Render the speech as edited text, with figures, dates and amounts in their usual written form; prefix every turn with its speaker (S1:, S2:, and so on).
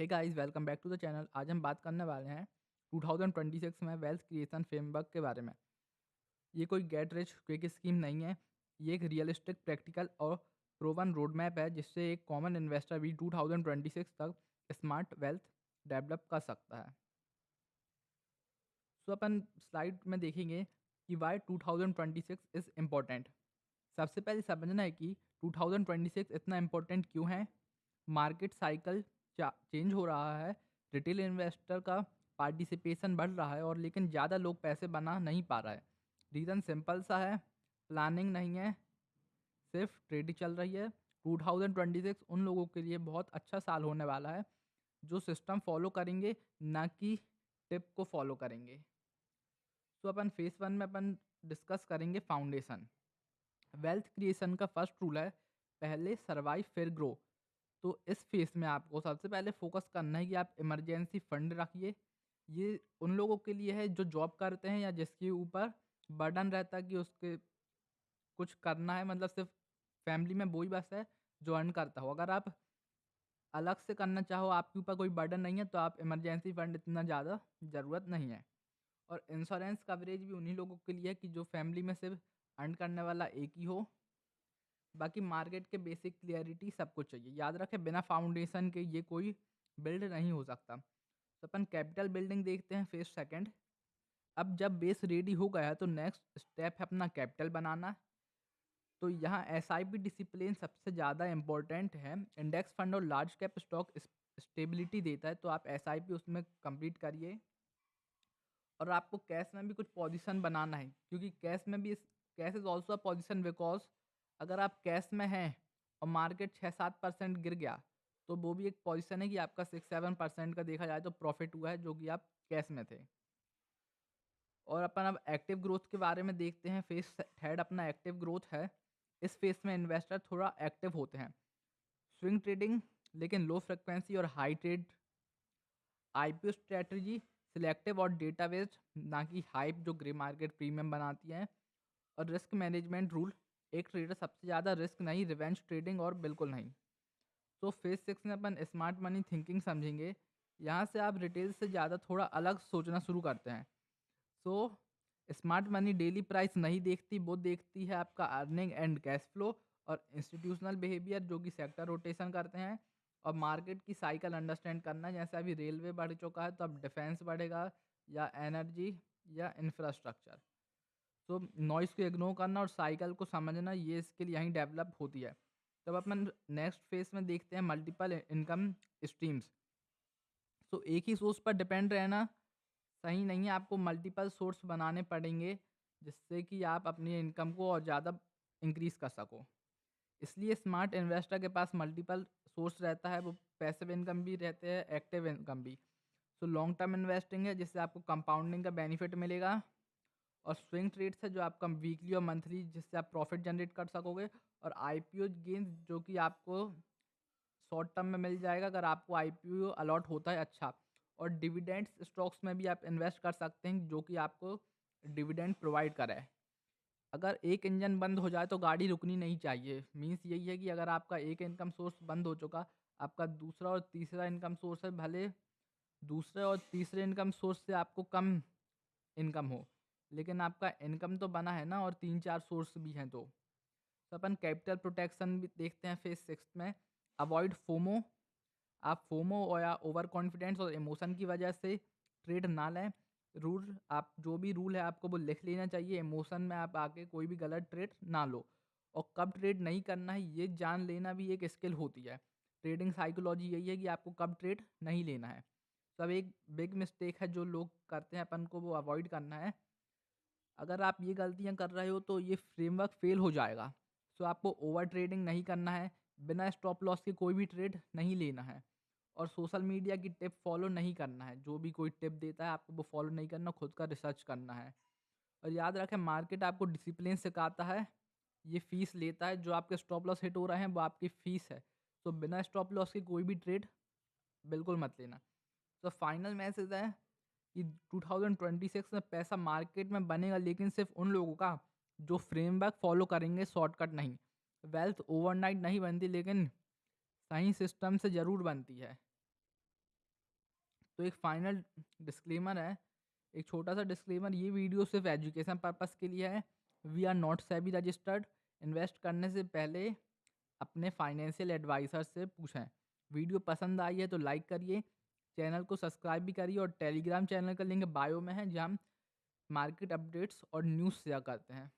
S1: Hey guys, welcome back to the channel. आज हम बात करने वाले हैं 2026 में वेल्थ क्रिएशन फ्रेमवर्क के बारे में। ये कोई गेट रिच क्विक स्कीम नहीं है। ये एक रियलिस्टिक, प्रैक्टिकल और प्रूवन रोड मैप है जिससे एक कॉमन इन्वेस्टर भी 2026 तक स्मार्ट वेल्थ डेवलप कर सकता है। सो अपन स्लाइड में देखेंगे कि वाई 2026 इज़ इम्पोर्टेंट। सबसे पहले समझना है कि 2026 इतना इम्पोर्टेंट क्यों है। मार्केट साइकिल चेंज हो रहा है। रिटेल इन्वेस्टर का पार्टिसिपेशन बढ़ रहा है और लेकिन ज़्यादा लोग पैसे बना नहीं पा रहा है। रीज़न सिंपल सा है, प्लानिंग नहीं है, सिर्फ ट्रेडिंग चल रही है। 2026 उन लोगों के लिए बहुत अच्छा साल होने वाला है जो सिस्टम फॉलो करेंगे, ना कि टिप को फॉलो करेंगे। तो अपन फेस वन में अपन डिस्कस करेंगे फाउंडेशन। वेल्थ क्रिएशन का फर्स्ट रूल है, पहले सर्वाइव फिर ग्रो। तो इस फेस में आपको सबसे पहले फोकस करना है कि आप इमरजेंसी फंड रखिए। ये उन लोगों के लिए है जो जॉब करते हैं या जिसके ऊपर बर्डन रहता है कि उसके कुछ करना है, मतलब सिर्फ फैमिली में वही बस है जो अर्न करता हो। अगर आप अलग से करना चाहो, आपके ऊपर कोई बर्डन नहीं है, तो आप इमरजेंसी फंड इतना ज़्यादा ज़रूरत नहीं है। और इंश्योरेंस कवरेज भी उन्हीं लोगों के लिए है कि जो फैमिली में सिर्फ अर्न करने वाला एक ही हो। बाकी मार्केट के बेसिक क्लियरिटी सबको चाहिए। याद रखें, बिना फाउंडेशन के ये कोई बिल्ड नहीं हो सकता। तो अपन कैपिटल बिल्डिंग देखते हैं फेज सेकंड। अब जब बेस रेडी हो गया है तो नेक्स्ट स्टेप है अपना कैपिटल बनाना। तो यहाँ एसआईपी डिसिप्लिन सबसे ज़्यादा इम्पोर्टेंट है। इंडेक्स फंड और लार्ज कैप स्टॉक स्टेबिलिटी देता है, तो आप एसआईपी उसमें कंप्लीट करिए। और आपको कैश में भी कुछ पोजीशन बनाना है, क्योंकि cash is also a position, because अगर आप कैश में हैं और मार्केट 6-7% गिर गया तो वो भी एक पोजीशन है कि आपका 6-7% का देखा जाए तो प्रॉफिट हुआ है जो कि आप कैश में थे। और अपन अब एक्टिव ग्रोथ के बारे में देखते हैं। फेस थर्ड अपना एक्टिव ग्रोथ है। इस फेस में इन्वेस्टर थोड़ा एक्टिव होते हैं। स्विंग ट्रेडिंग, लेकिन लो फ्रिक्वेंसी और high trade. IPO strategy, selective और डेटा बेस्ड, ना कि हाइप जो ग्रे मार्केट प्रीमियम बनाती है। और रिस्क मैनेजमेंट रूल, एक ट्रेडर सबसे ज़्यादा रिस्क नहीं, रिवेंज ट्रेडिंग और बिल्कुल नहीं। तो फेज 6 में अपन स्मार्ट मनी थिंकिंग समझेंगे। यहाँ से आप रिटेल से ज़्यादा थोड़ा अलग सोचना शुरू करते हैं। So smart money daily price नहीं देखती, वो देखती है आपका अर्निंग एंड कैश फ्लो और इंस्टीट्यूशनल बिहेवियर जो कि सेक्टर रोटेशन करते हैं। और मार्केट की साइकिल अंडरस्टैंड करना, जैसे अभी रेलवे बढ़ चुका है तो अब डिफेंस बढ़ेगा, या एनर्जी, या इंफ्रास्ट्रक्चर। तो नॉइस को इग्नोर करना और साइकिल को समझना, ये स्किल यहीं डेवलप होती है। तब अपन नेक्स्ट फेज में देखते हैं मल्टीपल इनकम स्ट्रीम्स। सो एक ही सोर्स पर डिपेंड रहना सही नहीं है, आपको मल्टीपल सोर्स बनाने पड़ेंगे जिससे कि आप अपनी इनकम को और ज़्यादा इंक्रीज कर सको। इसलिए स्मार्ट इन्वेस्टर के पास मल्टीपल सोर्स रहता है, वो पैसिव इनकम भी रहते हैं, एक्टिव इनकम भी। सो लॉन्ग टर्म इन्वेस्टिंग है जिससे आपको कंपाउंडिंग का बेनिफिट मिलेगा। और स्विंग ट्रेड्स है जो आपका वीकली और मंथली, जिससे आप प्रॉफिट जनरेट कर सकोगे। और आईपीओ गेंस जो कि आपको शॉर्ट टर्म में मिल जाएगा अगर आपको आईपीओ अलॉट होता है अच्छा। और डिविडेंड्स स्टॉक्स में भी आप इन्वेस्ट कर सकते हैं जो कि आपको डिविडेंड प्रोवाइड करे। अगर एक इंजन बंद हो जाए तो गाड़ी रुकनी नहीं चाहिए। मीन्स यही है कि अगर आपका एक इनकम सोर्स बंद हो चुका, आपका दूसरा और तीसरा इनकम सोर्स है, भले दूसरे और तीसरे इनकम सोर्स से आपको कम इनकम हो, लेकिन आपका इनकम तो बना है ना, और 3-4 सोर्स भी हैं। तो अपन कैपिटल प्रोटेक्शन भी देखते हैं फेज 6 में। अवॉइड फोमो, आप फोमो और या ओवर कॉन्फिडेंस और इमोशन की वजह से ट्रेड ना लें। रूल, आप जो भी रूल है आपको वो लिख लेना चाहिए। इमोशन में आप आके कोई भी गलत ट्रेड ना लो। और कब ट्रेड नहीं करना है ये जान लेना भी एक स्किल होती है। ट्रेडिंग साइकोलॉजी यही है कि आपको कब ट्रेड नहीं लेना है। सब एक बिग मिस्टेक है जो लोग करते हैं, अपन को वो अवॉइड करना है। अगर आप ये गलतियाँ कर रहे हो तो ये फ्रेमवर्क फेल हो जाएगा। सो आपको ओवर ट्रेडिंग नहीं करना है, बिना स्टॉप लॉस के कोई भी ट्रेड नहीं लेना है। और सोशल मीडिया की टिप फॉलो नहीं करना है। जो भी कोई टिप देता है आपको वो फॉलो नहीं करना, खुद का रिसर्च करना है। और याद रखें, मार्केट आपको डिसिप्लिन सिखाता है, ये फीस लेता है। जो आपके स्टॉप लॉस हिट हो रहे हैं वो आपकी फीस है। तो बिना स्टॉप लॉस के कोई भी ट्रेड बिल्कुल मत लेना। तो फाइनल मैसेज है कि 2026 में पैसा मार्केट में बनेगा, लेकिन सिर्फ उन लोगों का जो फ्रेमवर्क फॉलो करेंगे, शॉर्टकट नहीं। वेल्थ ओवरनाइट नहीं बनती, लेकिन सही सिस्टम से ज़रूर बनती है। तो एक फाइनल डिस्क्लेमर है, एक छोटा सा डिस्क्लेमर, ये वीडियो सिर्फ एजुकेशन पर्पस के लिए है। We are not SEBI registered. Invest करने से पहले अपने फाइनेंशियल एडवाइज़र से पूछें। वीडियो पसंद आई है तो लाइक करिए, चैनल को सब्सक्राइब भी करिए और टेलीग्राम चैनल का लिंक बायो में है, जहाँ हम मार्केट अपडेट्स और न्यूज़ शेयर करते हैं।